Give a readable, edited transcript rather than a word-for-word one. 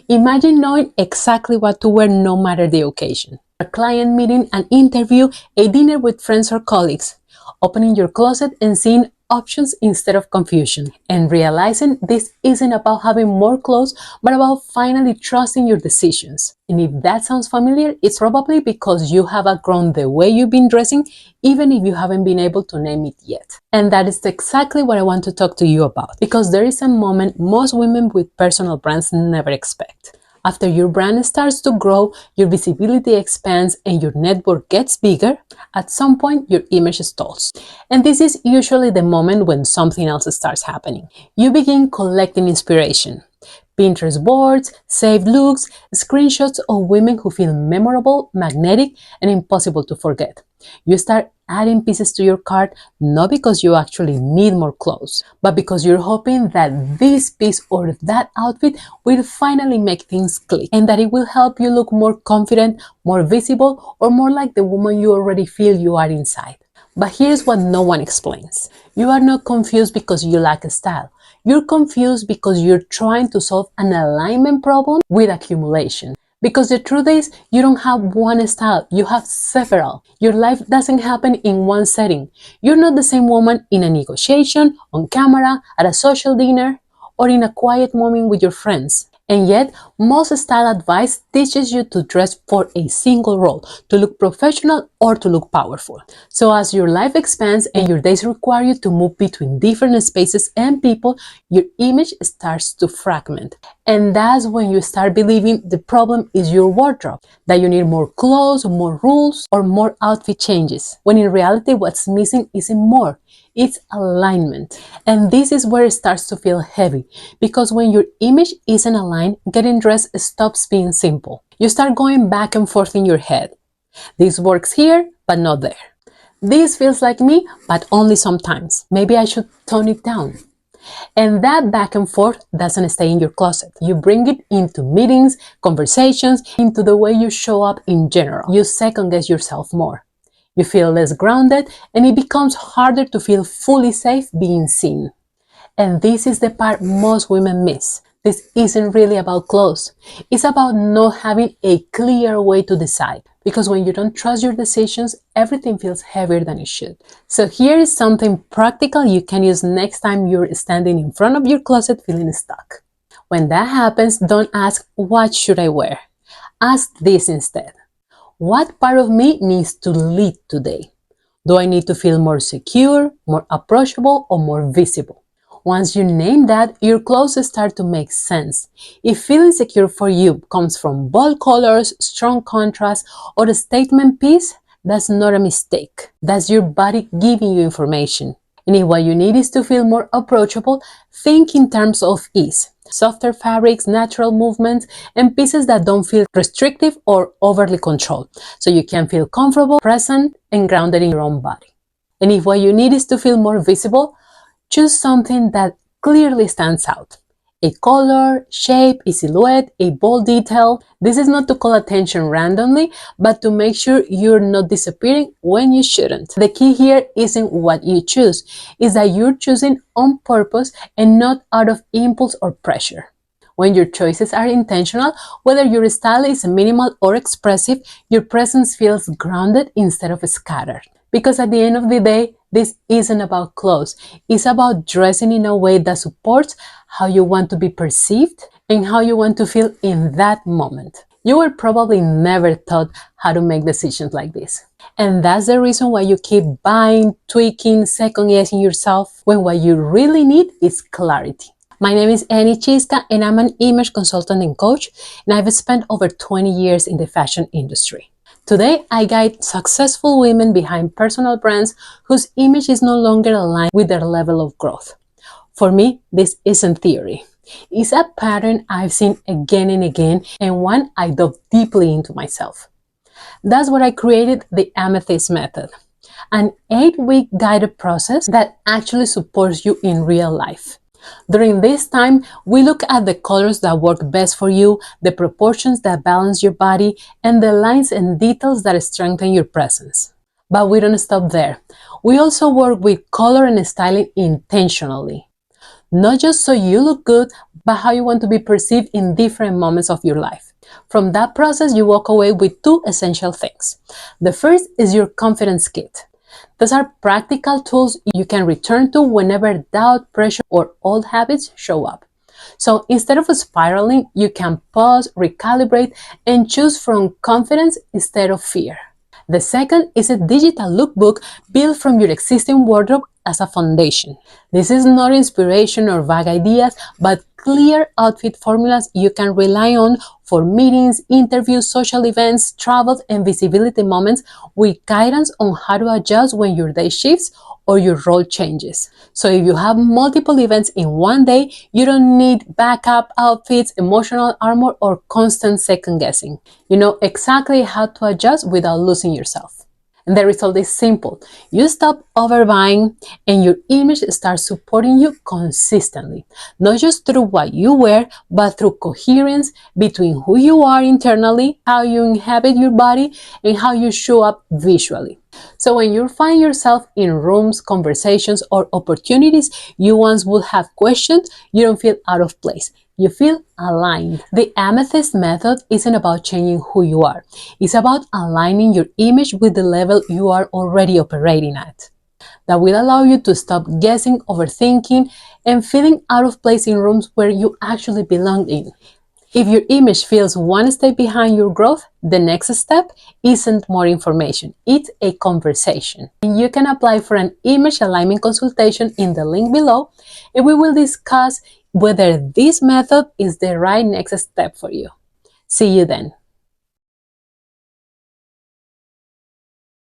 Imagine knowing exactly what to wear no matter the occasion. A client meeting, an interview, a dinner with friends or colleagues. Opening your closet and seeing options instead of confusion. And realizing this isn't about having more clothes, but about finally trusting your decisions. And if that sounds familiar, it's probably because you have outgrown the way you've been dressing, even if you haven't been able to name it yet. And that is exactly what I want to talk to you about, because there is a moment most women with personal brands never expect. After your brand starts to grow, your visibility expands, and your network gets bigger, at some point your image stalls. And this is usually the moment when something else starts happening. You begin collecting inspiration. Pinterest boards, saved looks, screenshots of women who feel memorable, magnetic, and impossible to forget. You start adding pieces to your cart, not because you actually need more clothes, but because you're hoping that this piece or that outfit will finally make things click, and that it will help you look more confident, more visible, or more like the woman you already feel you are inside. But here's what no one explains. You are not confused because you lack a style. You're confused because you're trying to solve an alignment problem with accumulation. Because the truth is, you don't have one style, you have several. Your life doesn't happen in one setting. You're not the same woman in a negotiation, on camera, at a social dinner, or in a quiet moment with your friends. And yet, most style advice teaches you to dress for a single role, to look professional or to look powerful. So as your life expands and your days require you to move between different spaces and people, your image starts to fragment. And that's when you start believing the problem is your wardrobe, that you need more clothes, more rules, or more outfit changes, when in reality what's missing isn't more. It's alignment. And this is where it starts to feel heavy, because when your image isn't aligned, getting dressed stops being simple. You start going back and forth in your head. This works here, but not there. This feels like me, but only sometimes. Maybe I should tone it down. And that back and forth doesn't stay in your closet. You bring it into meetings, conversations, into the way you show up in general. You second guess yourself more. You feel less grounded, and it becomes harder to feel fully safe being seen. And this is the part most women miss. This isn't really about clothes. It's about not having a clear way to decide. Because when you don't trust your decisions, everything feels heavier than it should. So here is something practical you can use next time you're standing in front of your closet feeling stuck. When that happens, don't ask, "What should I wear?" Ask this instead. What part of me needs to lead today? Do I need to feel more secure, more approachable, or more visible? Once you name that, your clothes start to make sense. If feeling secure for you comes from bold colors, strong contrast, or a statement piece, that's not a mistake. That's your body giving you information. And if what you need is to feel more approachable, think in terms of ease. Softer fabrics, natural movements, and pieces that don't feel restrictive or overly controlled, so you can feel comfortable, present, and grounded in your own body. And if what you need is to feel more visible, choose something that clearly stands out. A color, shape, a silhouette, a bold detail. This is not to call attention randomly, but to make sure you're not disappearing when you shouldn't. The key here isn't what you choose, it's that you're choosing on purpose and not out of impulse or pressure. When your choices are intentional, whether your style is minimal or expressive, your presence feels grounded instead of scattered. Because at the end of the day, this isn't about clothes. It's about dressing in a way that supports how you want to be perceived and how you want to feel in that moment. You were probably never taught how to make decisions like this. And that's the reason why you keep buying, tweaking, second-guessing yourself, when what you really need is clarity. My name is Annie Chisca, and I'm an image consultant and coach, and I've spent over 20 years in the fashion industry. Today, I guide successful women behind personal brands whose image is no longer aligned with their level of growth. For me, this isn't theory. It's a pattern I've seen again and again, and one I dove deeply into myself. That's why I created the Amethyst Method, an 8-week guided process that actually supports you in real life. During this time, we look at the colors that work best for you, the proportions that balance your body, and the lines and details that strengthen your presence. But we don't stop there. We also work with color and styling intentionally. Not just so you look good, but how you want to be perceived in different moments of your life. From that process, you walk away with two essential things. The first is your confidence kit. Those are practical tools you can return to whenever doubt, pressure, or old habits show up. So instead of spiraling, you can pause, recalibrate, and choose from confidence instead of fear. The second is a digital lookbook built from your existing wardrobe as a foundation. This is not inspiration or vague ideas, but clear outfit formulas you can rely on for meetings, interviews, social events, travels, and visibility moments, with guidance on how to adjust when your day shifts or your role changes. So if you have multiple events in one day, you don't need backup outfits, emotional armor, or constant second guessing. You know exactly how to adjust without losing yourself. And the result is simple. You stop overbuying and your image starts supporting you consistently, not just through what you wear, but through coherence between who you are internally, how you inhabit your body, and how you show up visually. So when you find yourself in rooms, conversations, or opportunities you once would have questioned, you don't feel out of place. You feel aligned. The amethyst method isn't about changing who you are. It's about aligning your image with the level you are already operating at. That will allow you to stop guessing, overthinking, and feeling out of place in rooms where you actually belong in. If your image feels one step behind your growth, the next step isn't more information, it's a conversation. And you can apply for an image alignment consultation in the link below, and we will discuss whether this method is the right next step for you. See you then.